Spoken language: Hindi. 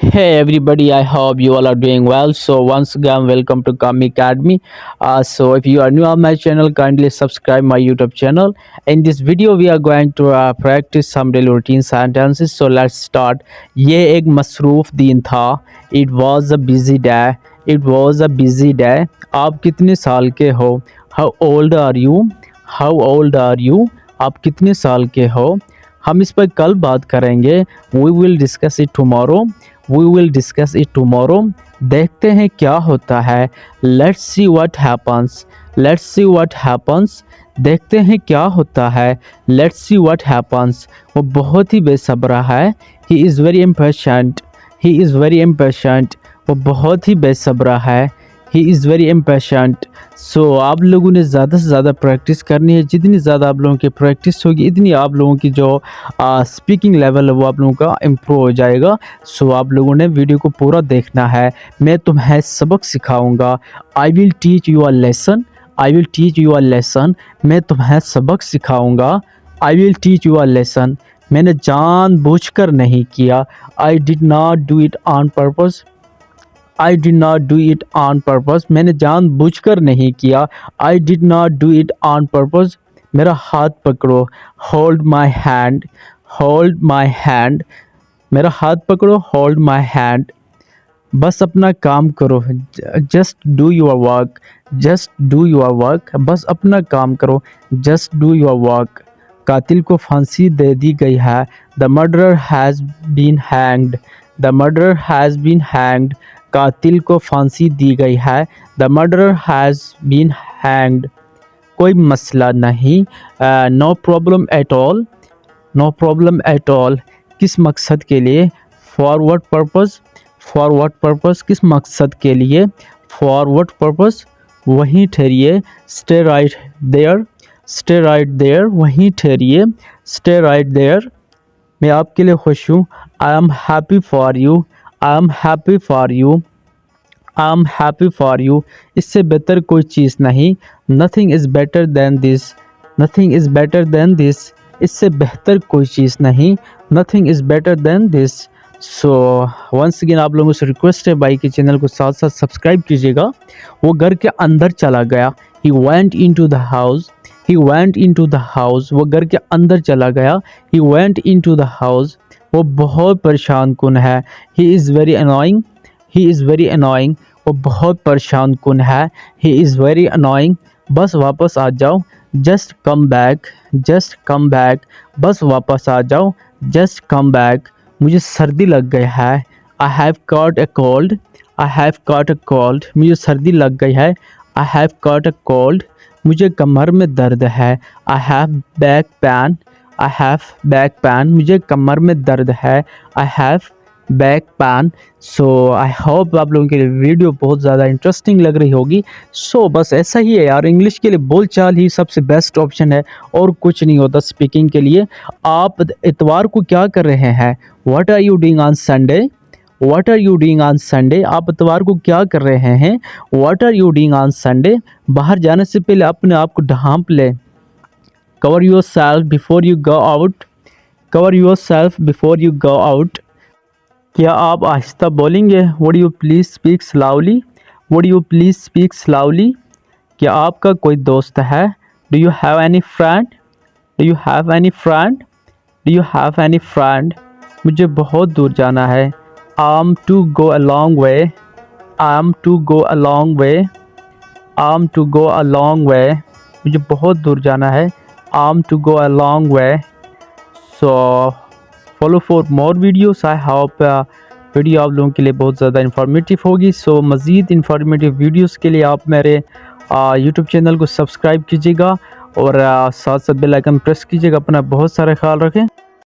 Hey everybody, I hope you all are doing well. So once again, welcome to Kami Academy. So if you are new on my channel, kindly subscribe my YouTube channel. In this video, we are going to practice some daily routine sentences. So let's start. ये एक मसरूफ दिन था. It was a busy day. It was a busy day. आप कितने साल के हो? How old are you? How old are you? आप कितने साल के हो? हम इस पर कल बात करेंगे. We will discuss it tomorrow. We will discuss it tomorrow. देखते हैं क्या होता है. Let's see what happens. Let's see what happens. देखते हैं क्या होता है. Let's see what happens. वो बहुत ही बेसब्रा है. He is very impatient. He is very impatient. वो बहुत ही बेसब्रा है. He is very impatient. So आप लोगों ने ज़्यादा से ज़्यादा प्रैक्टिस करनी है. जितनी ज़्यादा आप लोगों की प्रैक्टिस होगी इतनी आप लोगों की जो स्पीकिंग लेवल है वो आप लोगों का इम्प्रूव हो जाएगा. सो आप लोगों ने वीडियो को पूरा देखना है. मैं तुम्हें सबक सिखाऊंगा. I will teach you a lesson. I will teach you a lesson. मैं तुम्हें सबक सिखाऊंगा. I will teach you a lesson. मैंने जानबूझकर नहीं किया. I did not do it on purpose. I did not do it on purpose. मैंने जानबूझकर नहीं किया. I did not do it on purpose. मेरा हाथ पकड़ो. Hold my hand. Hold my hand. मेरा हाथ पकड़ो. Hold my hand. बस अपना काम करो. Just do your work. Just do your work. बस अपना काम करो. Just do your work. कातिल को फांसी दे दी गई है. The murderer has been hanged. The murderer has been hanged. कातिल को फांसी दी गई है. The murderer has been hanged. कोई मसला नहीं. No problem at all. No problem at all. किस मकसद के लिए? For what purpose. For what purpose. किस मकसद के लिए? For what purpose. वहीं ठहरिए. Stay right there. Stay right there. वहीं ठहरिए. Stay right there. मैं आपके लिए खुश हूँ. I am happy for you. I am happy for you. I am happy for you. इससे बेहतर कोई चीज़ नहीं. Nothing is better than this. Nothing is better than this. इससे बेहतर कोई चीज़ नहीं. Nothing is better than this. So once again आप लोगों से रिक्वेस्ट है भाई के चैनल को साथ साथ सब्सक्राइब कीजिएगा. वो घर के अंदर चला गया. He went into the house. He went into the house. वो घर के अंदर चला गया. He went into the house. वो बहुत परेशान कुन है. He is very annoying. He is very annoying. वो बहुत परेशान कुन है. He is very annoying. बस वापस आ जाओ. Just come back. Just come back. बस वापस आ जाओ. Just come back. मुझे सर्दी लग गई है. I have caught a cold. I have caught a cold. मुझे सर्दी लग गई है. I have caught a cold. मुझे कमर में दर्द है. I have back pain. I have back pain. मुझे कमर में दर्द है. I have back pain. So I hope आप लोगों के लिए वीडियो बहुत ज़्यादा इंटरेस्टिंग लग रही होगी. सो बस ऐसा ही है यार. इंग्लिश के लिए बोलचाल ही सबसे बेस्ट ऑप्शन है और कुछ नहीं होता स्पीकिंग के लिए. आप इतवार को क्या कर रहे हैं? What are you doing on Sunday. What are you doing on Sunday. आप इतवार को क्या कर रहे हैं? What are you doing on Sunday. बाहर जाने से पहले अपने आप को ढांप ले. Cover yourself before you go out. Cover yourself before you go out. क्या आप आहिस्ता बोलेंगे? Would you please speak slowly. Would you please speak slowly. क्या आपका कोई दोस्त है? Do you have any friend. Do you have any friend. Do you have any friend. मुझे बहुत दूर जाना है. I am to go a long way. I am to go a long way. I am to go a long way. मुझे बहुत दूर जाना है. I am to go a long way. So follow for more videos. I hope video आप लोगों के लिए बहुत ज़्यादा इन्फॉर्मेटिव होगी. सो मज़ीद इन्फॉर्मेटिव वीडियोस के लिए आप मेरे यूट्यूब चैनल को सब्सक्राइब कीजिएगा और साथ साथ बेल आइकन प्रेस कीजिएगा. अपना बहुत सारा ख्याल रखें.